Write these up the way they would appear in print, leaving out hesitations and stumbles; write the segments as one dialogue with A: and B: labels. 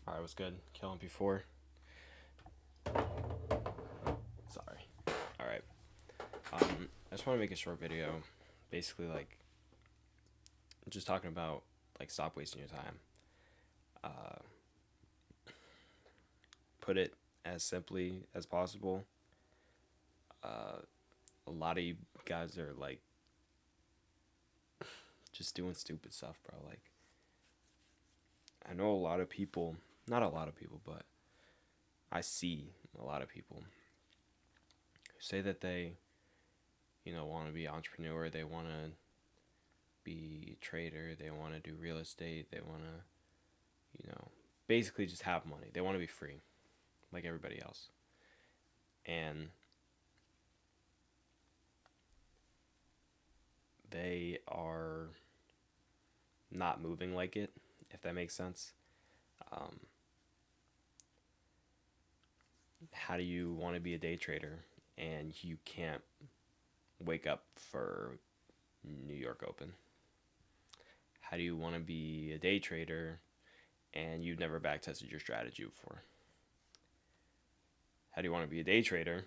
A: Alright, what's good? Killing before. Sorry. Alright. I just want to make a short video. Basically, like, just talking about, like, stop wasting your time. Uh, put it as simply as possible. Uh, a lot of you guys are, like, just doing stupid stuff, bro. Like, I know a lot of people, not a lot of people, but I see a lot of people who say that they, want to be entrepreneur, they want to be a trader, they want to do real estate, they want to, basically just have money. They want to be free, like everybody else. And they are not moving like it, if that makes sense. Um, how do you want to be a day trader and you can't wake up for New York Open? How do you want to be a day trader and you've never back tested your strategy before? How do you want to be a day trader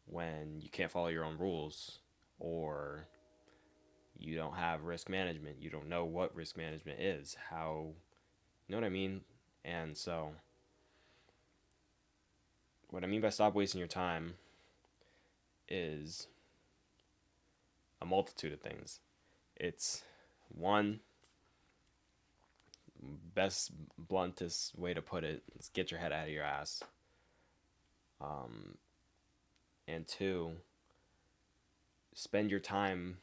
A: when you can't follow your own rules or you don't have risk management? You don't know what risk management is. You know what I mean? And so, what I mean by stop wasting your time is a multitude of things. It's one, best, bluntest way to put it is get your head out of your ass. Um, and two, spend your time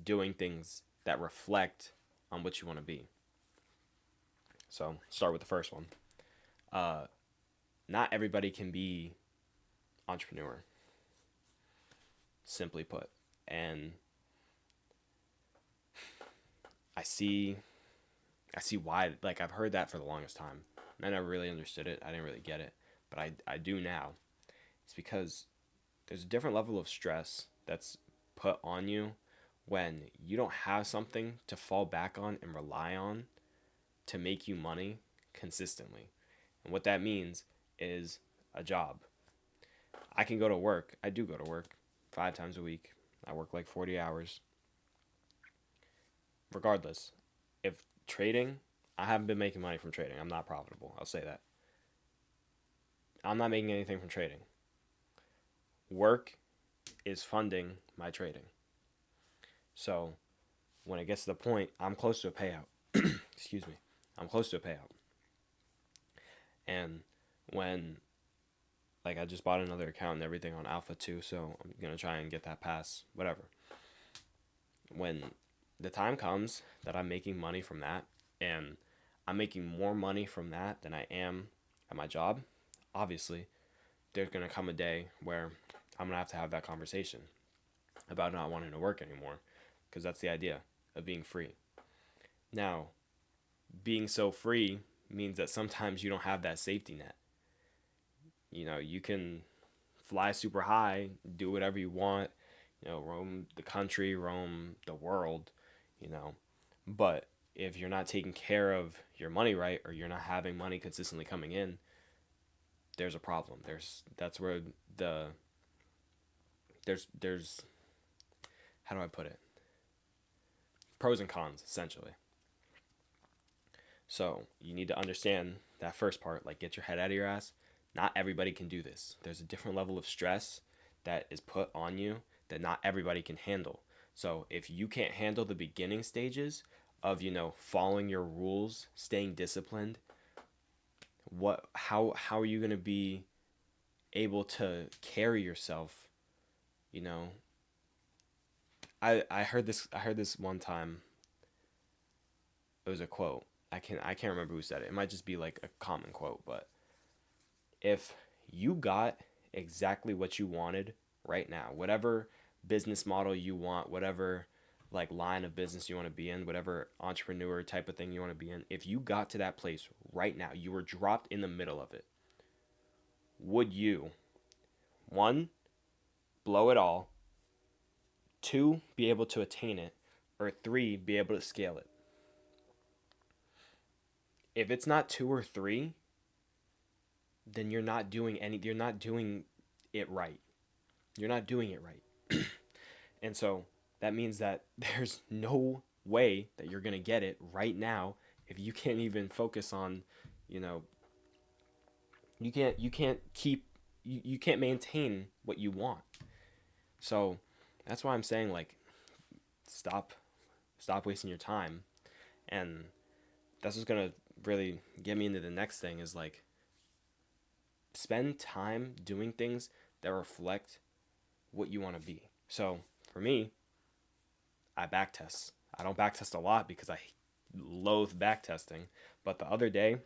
A: doing things that reflect on what you want to be. So, start with the first one. Uh, Not everybody can be entrepreneur, simply put. And I see I see why. Like, I've heard that for the longest time. I never really understood it. I didn't really get it, but I do now. It's because there's a different level of stress that's put on you when you don't have something to fall back on and rely on to make you money consistently. And what that means is a job. I can go to work. I do go to work 5 times a week. I work like 40 hours. Regardless, if trading, I haven't been making money from trading. I'm not profitable. I'll say that. I'm not making anything from trading. Work is funding my trading. So when it gets to the point, I'm close to a payout. Excuse me. I'm close to a payout. And when, like, I just bought another account and everything on Alpha 2, so I'm going to try and get that pass, whatever. When the time comes that I'm making money from that, and I'm making more money from that than I am at my job, obviously, there's going to come a day where I'm going to have that conversation about not wanting to work anymore, because that's the idea of being free. Now, being so free means that sometimes you don't have that safety net. You can fly super high, do whatever you want, roam the country, roam the world, you know. But if you're not taking care of your money right, or you're not having money consistently coming in, there's a problem. That's where the there's how do I put it? Pros and cons, essentially. So you need to understand that first part, like, get your head out of your ass. Not everybody can do this. There's a different level of stress that is put on you that not everybody can handle. So if you can't handle the beginning stages of, following your rules, staying disciplined, how are you gonna be able to carry yourself? You know, I heard this one time. It was a quote. I can't remember who said it. It might just be like a common quote, but if you got exactly what you wanted right now, whatever business model you want, whatever like line of business you want to be in, whatever entrepreneur type of thing you want to be in, if you got to that place right now, you were dropped in the middle of it, would you, one, blow it all, two, be able to attain it, or three, be able to scale it? If it's not 2 or 3, then you're not doing it right. You're not doing it right. And so that means that there's no way that you're going to get it right now if you can't even focus on, you know, you can't maintain what you want. So that's why I'm saying, like, stop stop wasting your time. And that's what's going to really get me into the next thing is like spend time doing things that reflect what you want to be. So for me, I backtest. I don't backtest a lot because I loathe backtesting. But the other day,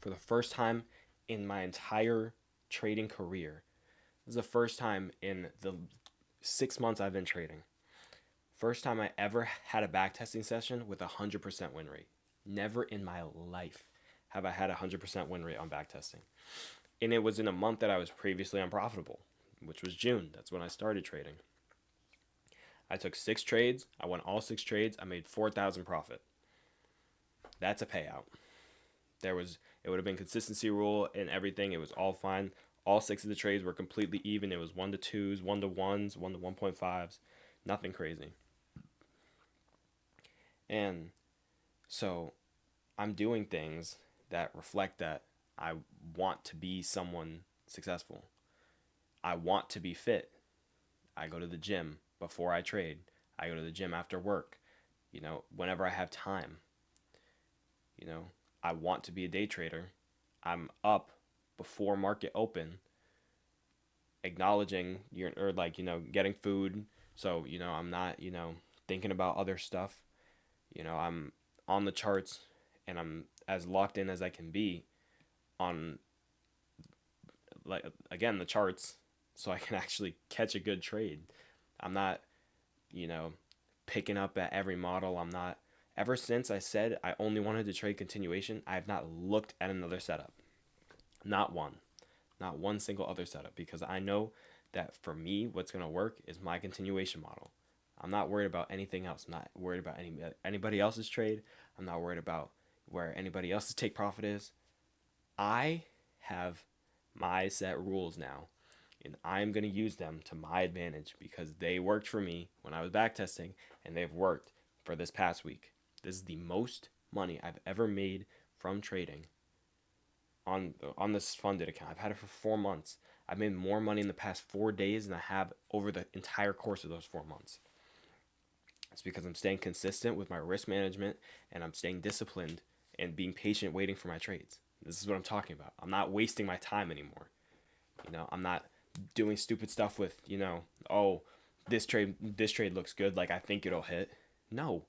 A: for the first time in my entire trading career, this is the first time in the 6 months I've been trading. First time I ever had a backtesting session with a 100% win rate. Never in my life have I had a 100% win rate on backtesting. And it was in a month that I was previously unprofitable, which was June. That's when I started trading. I took 6 trades. I won all 6 trades. I made 4,000 profit. That's a payout. It would have been consistency rule and everything. It was all fine. All 6 of the trades were completely even. It was 1 to 2s, 1 to 1s, 1 to 1.5s. Nothing crazy. And so I'm doing things that reflect that I want to be someone successful. I want to be fit. I go to the gym before I trade. I go to the gym after work, whenever I have time. You know, I want to be a day trader. I'm up before market open, acknowledging getting food. So, I'm not, thinking about other stuff. I'm on the charts and I'm as locked in as I can be on, like, again, the charts, so I can actually catch a good trade. I'm not, you know, picking up at every model. I'm not, ever since I said I only wanted to trade continuation, I have not looked at another setup. Not one. Not one single other setup, because I know that for me, what's going to work is my continuation model. I'm not worried about anything else. I'm not worried about anybody else's trade. I'm not worried about where anybody else's take profit is. I have my set rules now, and I'm going to use them to my advantage because they worked for me when I was backtesting, and they've worked for this past week. This is the most money I've ever made from trading on this funded account. I've had it for 4 months. I've made more money in the past 4 days than I have over the entire course of those 4 months. It's because I'm staying consistent with my risk management, and I'm staying disciplined and being patient waiting for my trades. This is what I'm talking about. I'm not wasting my time anymore. I'm not doing stupid stuff with, oh, this trade looks good, like I think it'll hit. No.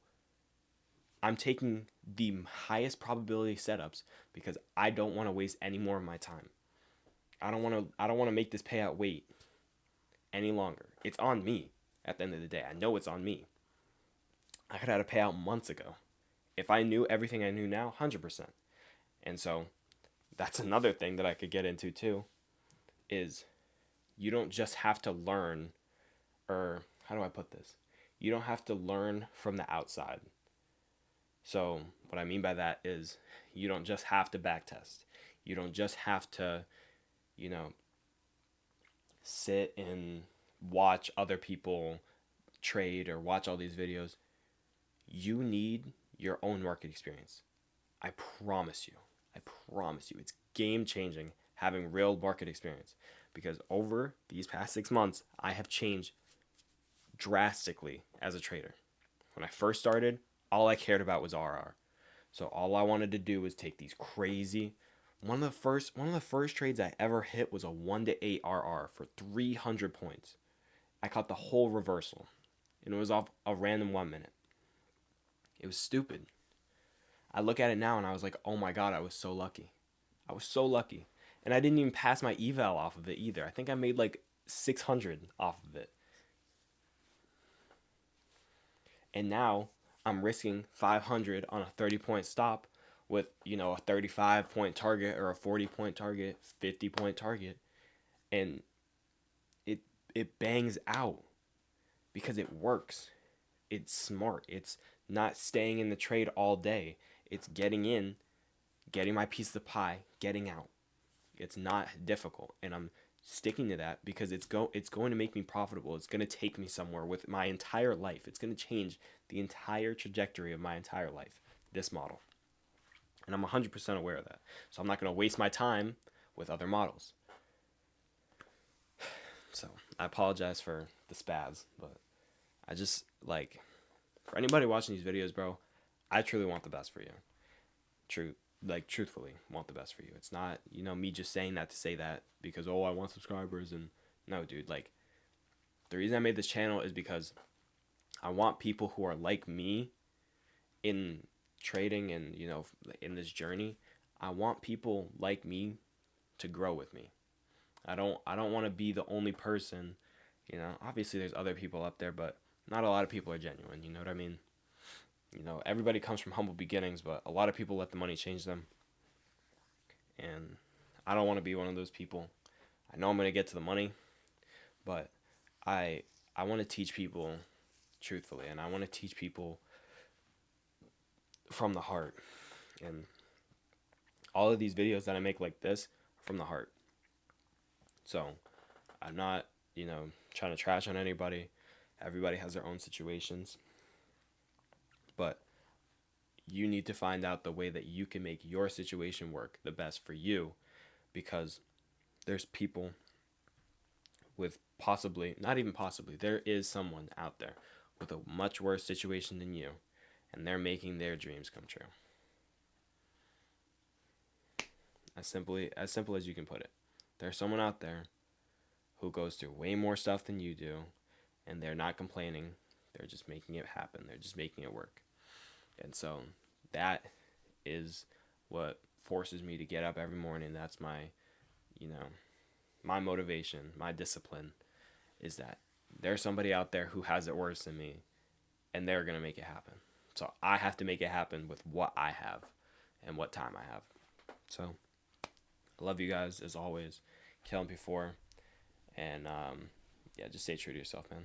A: I'm taking the highest probability setups because I don't want to waste any more of my time. I don't want to make this payout wait any longer. It's on me at the end of the day. I know it's on me. I could have had a payout months ago. If I knew everything I knew now, 100%. And so that's another thing that I could get into too, is you don't just have to learn, or how do I put this? You don't have to learn from the outside. So what I mean by that is you don't just have to backtest. You don't just have to, you know, sit and watch other people trade or watch all these videos. You need your own market experience. I promise you. I promise you. It's game changing having real market experience, because over these past 6 months, I have changed drastically as a trader. When I first started, all I cared about was RR. So all I wanted to do was take these crazy. One of the first trades I ever hit was a 1 to 8 RR for 300 points. I caught the whole reversal, and it was off a random 1 minute. It was stupid. I look at it now and I was like, oh my god, I was so lucky. I was so lucky. And I didn't even pass my eval off of it either. I think I made like 600 off of it. And now I'm risking 500 on a 30-point stop with, a 35-point target or a 40-point target, 50-point target. And it bangs out because it works. It's smart. It's not staying in the trade all day. It's getting in, getting my piece of the pie, getting out. It's not difficult, and I'm sticking to that because it's going to make me profitable. It's going to take me somewhere with my entire life. It's going to change the entire trajectory of my entire life. This model. And I'm 100% aware of that. So I'm not going to waste my time with other models. So I apologize for the spaz, but I just like, for anybody watching these videos, bro, I truly want the best for you. Truthfully want the best for you. It's not, me just saying that to say that because, oh, I want subscribers. And no, dude, like, the reason I made this channel is because I want people who are like me in trading and, in this journey. I want people like me to grow with me. I don't want to be the only person, obviously there's other people up there, but not a lot of people are genuine, you know what I mean? Everybody comes from humble beginnings, but a lot of people let the money change them. And I don't want to be one of those people. I know I'm going to get to the money, but I want to teach people truthfully, and I want to teach people from the heart. And all of these videos that I make like this are from the heart. So I'm not, trying to trash on anybody. Everybody has their own situations. But you need to find out the way that you can make your situation work the best for you, because there's people with possibly, not even possibly, there is someone out there with a much worse situation than you, and they're making their dreams come true. As simple as you can put it. There's someone out there who goes through way more stuff than you do, and they're not complaining. They're just making it happen. They're just making it work. And so that is what forces me to get up every morning. That's my, my motivation, my discipline, is that there's somebody out there who has it worse than me, and they're going to make it happen. So I have to make it happen with what I have and what time I have. So I love you guys as always. Kill them before. And yeah, just stay true to yourself, man.